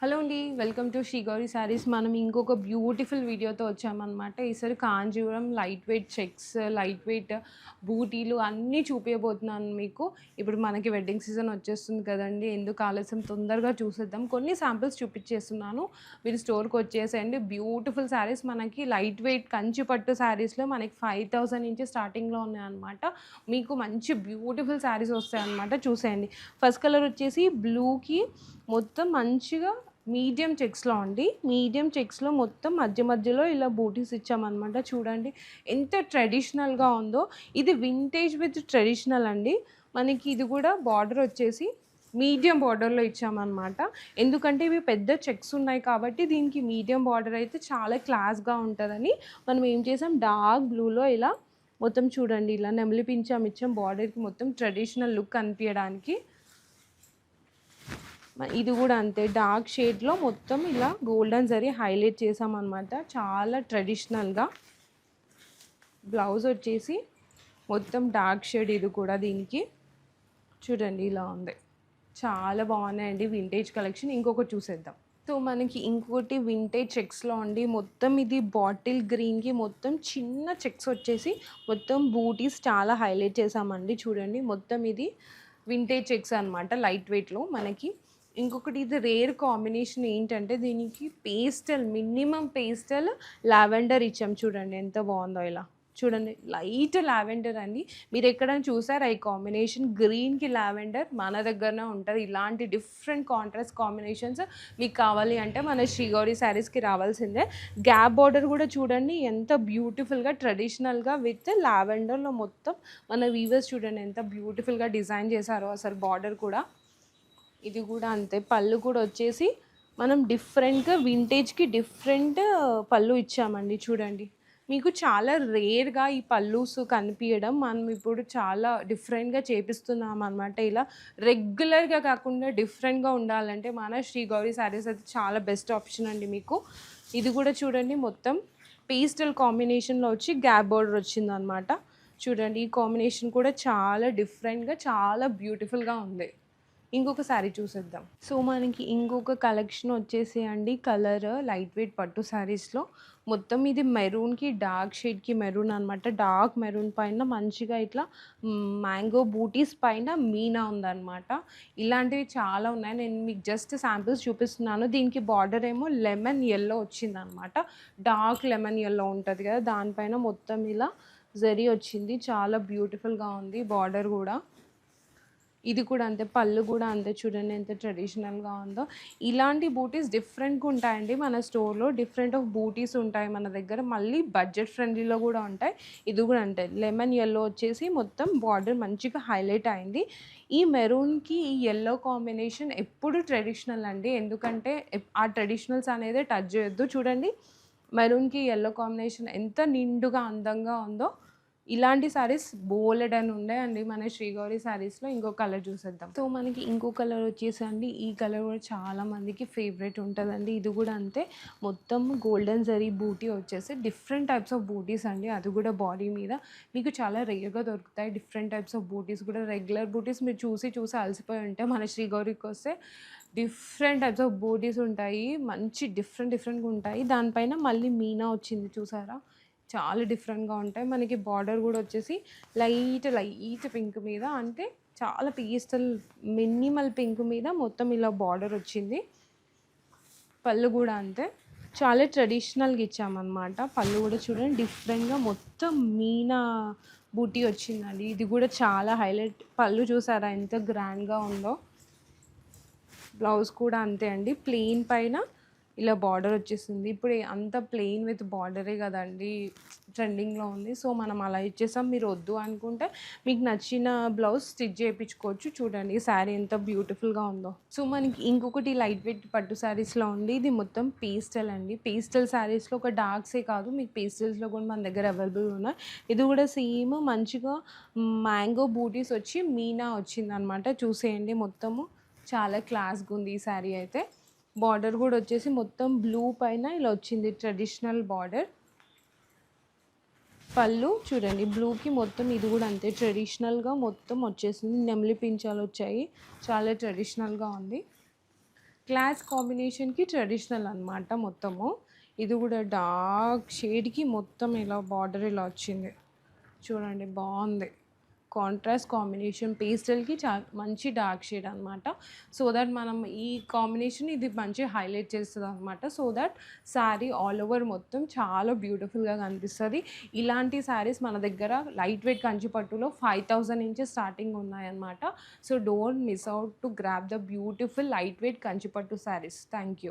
Hello అండి. Welcome to Shri Gauri sarees. మనం ఇంకొక బ్యూటిఫుల్ వీడియోతో వచ్చామన్నమాట. ఈసారి Kanjeevaram light weight checks, light weight బూటీలు అన్నీ చూపియబోతున్నాను మీకు. ఇప్పుడు మనకి వెడ్డింగ్ సీజన్ వచ్చేస్తుంది కదండీ! ఎందుకు ఆలస్యం, తొందరగా చూసేద్దాం. కొన్ని శాంపిల్స్ చూపించేస్తున్నాను. మీరు స్టోర్‌కి వచ్చేసేయండి. బ్యూటిఫుల్ శారీస్ మనకి లైట్ వెయిట్ కంచి పట్టు శారీస్‌లో మనకి 5000 నుంచి స్టార్టింగ్‌లో ఉన్నాయన్నమాట. మీకు మంచి బ్యూటిఫుల్ శారీస్ వస్తాయన్నమాట. చూసేయండి. ఫస్ట్ కలర్ వచ్చేసి బ్లూకి మొత్తం మంచిగా మీడియం చెక్స్‌లో అండి. మీడియం చెక్స్‌లో మొత్తం మధ్య మధ్యలో ఇలా బూటీస్ ఇచ్చామనమాట. చూడండి ఎంత ట్రెడిషనల్‌గా ఉందో. ఇది వింటేజ్ విత్ ట్రెడిషనల్ అండి. మనకి ఇది కూడా బార్డర్ వచ్చేసి మీడియం బార్డర్‌లో ఇచ్చామనమాట. ఎందుకంటే ఇవి పెద్ద చెక్స్ ఉన్నాయి కాబట్టి దీనికి మీడియం బార్డర్ అయితే చాలా క్లాస్‌గా ఉంటదని మనం ఏం చేసాం, డార్క్ బ్లూలో ఇలా మొత్తం చూడండి ఇలా నెమలి పించాం ఇచ్చాం బార్డర్‌కి, మొత్తం ట్రెడిషనల్ లుక్ కనిపియడానికి. ఇది కూడా అంతే, డార్క్ షేడ్లో మొత్తం ఇలా గోల్డెన్ జరీ హైలైట్ చేసామన్నమాట. చాలా ట్రెడిషనల్గా. బ్లౌజ్ వచ్చేసి మొత్తం డార్క్ షేడ్, ఇది కూడా దీనికి చూడండి ఇలా ఉంది. చాలా బాగున్నాయండి వింటేజ్ కలెక్షన్. ఇంకొకటి చూసేద్దాం. సో మనకి ఇంకోటి వింటేజ్ చెక్స్లో అండి. మొత్తం ఇది బాటిల్ గ్రీన్కి మొత్తం చిన్న చెక్స్ వచ్చేసి మొత్తం బూటీస్ చాలా హైలైట్ చేసామండి. చూడండి మొత్తం ఇది వింటేజ్ చెక్స్ అనమాట, లైట్ వెయిట్లో మనకి. ఇంకొకటి ఇది రేర్ కాంబినేషన్ ఏంటంటే దీనికి పేస్టల్, మినిమం పేస్టల్ లావెండర్ ఇచ్చాం. చూడండి ఎంత బాగుందో ఇలా. చూడండి లైట్ లావెండర్ అండి. మీరు ఎక్కడైనా చూసారా ఈ కాంబినేషన్? గ్రీన్కి లావెండర్ మన దగ్గరనే ఉంటుంది. ఇలాంటి డిఫరెంట్ కాంట్రాస్ట్ కాంబినేషన్స్ మీకు కావాలి అంటే మన శ్రీ గౌరి శారీస్కి రావాల్సిందే. గ్యాప్ బార్డర్ కూడా చూడండి ఎంత బ్యూటిఫుల్గా ట్రెడిషనల్గా విత్ లావెండర్లో మొత్తం మన వీవర్స్ చూడండి ఎంత బ్యూటిఫుల్గా డిజైన్ చేశారో అసలు. బార్డర్ కూడా ఇది కూడా అంతే. పళ్ళు కూడా వచ్చేసి మనం డిఫరెంట్గా వింటేజ్కి డిఫరెంట్ పళ్ళు ఇచ్చామండి. చూడండి మీకు చాలా రేర్గా ఈ పల్లూస్ కనిపించడం. మనం ఇప్పుడు చాలా డిఫరెంట్గా చేపిస్తున్నాం అనమాట. ఇలా రెగ్యులర్గా కాకుండా డిఫరెంట్గా ఉండాలంటే మన శ్రీ గౌరి శారీస్ అయితే చాలా బెస్ట్ ఆప్షన్ అండి మీకు. ఇది కూడా చూడండి మొత్తం పేస్టల్ కాంబినేషన్లో వచ్చి గ్యాప్ బోర్డర్ వచ్చిందనమాట. చూడండి ఈ కాంబినేషన్ కూడా చాలా డిఫరెంట్గా చాలా బ్యూటిఫుల్గా ఉంది. ఇంకొక శారీ చూసేద్దాం. సో మనకి ఇంకొక కలెక్షన్ వచ్చేసి అండి, కలర్ లైట్ వెయిట్ పట్టు శారీస్లో మొత్తం ఇది మెరూన్కి డార్క్ షేడ్కి మెరూన్ అనమాట. డార్క్ మెరూన్ పైన మంచిగా ఇట్లా మ్యాంగో బూటీస్ పైన మీనా ఉందన్నమాట. ఇలాంటివి చాలా ఉన్నాయి. నేను మీకు జస్ట్ శాంపిల్స్ చూపిస్తున్నాను. దీనికి బార్డర్ ఏమో లెమన్ ఎల్లో వచ్చిందనమాట. డార్క్ లెమన్ ఎల్లో ఉంటుంది కదా, దానిపైన మొత్తం ఇలా జరీ వచ్చింది. చాలా బ్యూటిఫుల్గా ఉంది బార్డర్ కూడా. ఇది కూడా అంతే, పళ్ళు కూడా అంతే. చూడండి ఎంత ట్రెడిషనల్గా ఉందో. ఇలాంటి బూటీస్ డిఫరెంట్గా ఉంటాయండి మన స్టోర్లో. డిఫరెంట్ ఆఫ్ బూటీస్ ఉంటాయి మన దగ్గర. మళ్ళీ బడ్జెట్ ఫ్రెండ్లీలో కూడా ఉంటాయి. ఇది కూడా అంతే, లెమన్ ఎల్లో వచ్చేసి మొత్తం బార్డర్ మంచిగా హైలైట్ అయింది. ఈ మెరూన్కి ఈ ఎల్లో కాంబినేషన్ ఎప్పుడు ట్రెడిషనల్ అండి. ఎందుకంటే ఆ ట్రెడిషనల్స్ అనేది టచ్ చేయొద్దు. చూడండి మెరూన్కి ఎల్లో కాంబినేషన్ ఎంత నిండుగా అందంగా ఉందో. ఇలాంటి సారీస్ బోలెడన్ని ఉన్నాయండి మన శ్రీ గౌరి శారీస్లో. ఇంకో కలర్ చూసేద్దాం. సో మనకి ఇంకో కలర్ వచ్చేసి అండి, ఈ కలర్ కూడా చాలా మందికి ఫేవరెట్ ఉంటుందండి. ఇది కూడా అంతే, మొత్తం గోల్డెన్ జరీ బూటీ వచ్చేసి డిఫరెంట్ టైప్స్ ఆఫ్ బూటీస్ అండి. అది కూడా బాడీ మీద మీకు చాలా రేర్గా దొరుకుతాయి. డిఫరెంట్ టైప్స్ ఆఫ్ బూటీస్ కూడా. రెగ్యులర్ బూటీస్ మీరు చూసి చూసి అలసిపోయి ఉంటే మన శ్రీ గౌరికి వస్తే డిఫరెంట్ టైప్స్ ఆఫ్ బూటీస్ ఉంటాయి. మంచి డిఫరెంట్గా ఉంటాయి. దానిపైన మళ్ళీ మీనా వచ్చింది చూసారా, చాలా డిఫరెంట్గా ఉంటాయి. మనకి బార్డర్ కూడా వచ్చేసి లైట్ పింక్ మీద, అంటే చాలా పీస్టల్ మినిమల్ పింక్ మీద మొత్తం ఇలా బార్డర్ వచ్చింది. పళ్ళు కూడా అంతే, చాలా ట్రెడిషనల్గా ఇచ్చామన్నమాట. పళ్ళు కూడా చూడండి డిఫరెంట్గా మొత్తం మీనా బూటీ వచ్చిందండి. ఇది కూడా చాలా హైలైట్. పళ్ళు చూసారా ఎంత గ్రాండ్గా ఉందో. బ్లౌజ్ కూడా అంతే అండి, ప్లెయిన్ పైన ఇలా బార్డర్ వచ్చేసింది. ఇప్పుడు అంత ప్లెయిన్ విత్ బార్డరే కదండి ట్రెండింగ్లో ఉంది. సో మనం అలా ఇచ్చేసాం. మీరు వద్దు అనుకుంటే మీకు నచ్చిన బ్లౌజ్ స్టిచ్ చేయించుకోవచ్చు. చూడండి ఈ శారీ ఎంత బ్యూటిఫుల్గా ఉందో. సో మనకి ఇంకొకటి లైట్ వెయిట్ పట్టు శారీస్లో ఉంది. ఇది మొత్తం పేస్టల్ అండి. పేస్టల్ శారీస్లో ఒక డార్క్సే కాదు, మీకు పేస్టల్స్లో కూడా మన దగ్గర అవైలబుల్ ఉన్నాయి. ఇది కూడా సేమ్ మంచిగా మ్యాంగో బూటీస్ వచ్చి మీనా వచ్చిందనమాట. చూసేయండి మొత్తము చాలా క్లాస్గా ఉంది ఈ శారీ అయితే. బార్డర్ కూడా వచ్చేసి మొత్తం బ్లూ పైన ఇలా వచ్చింది ట్రెడిషనల్ బార్డర్. పళ్ళు చూడండి బ్లూకి మొత్తం ఇది కూడా అంతే ట్రెడిషనల్గా మొత్తం వచ్చేసింది. నెమలి పించాలు వచ్చాయి, చాలా ట్రెడిషనల్గా ఉంది. క్లాస్ కాంబినేషన్‌కి ట్రెడిషనల్ అనమాట మొత్తము. ఇది గూడా డార్క్ షేడ్‌కి మొత్తం ఇలా బార్డర్ ఇలా వచ్చింది. చూడండి బావుంది. కాంట్రాస్ట్ కాంబినేషన్ పేస్టల్‌కి మంచి డార్క్ షేడ్ అనమాట. సో దట్ మనం ఈ కాంబినేషన్ ఇది మంచిగా హైలైట్ చేస్తదనమాట. So that saree all over మొత్తం చాలా బ్యూటిఫుల్‌గా కనిపిస్తది. ఇలాంటి శారీస్ మన దగ్గర లైట్ వెయిట్ కంచి పట్టులో 5000 నుంచి స్టార్టింగ్ ఉన్నాయన్నమాట. So don't miss out to grab the beautiful light weight Kanchi పట్టు శారీస్. Thank you.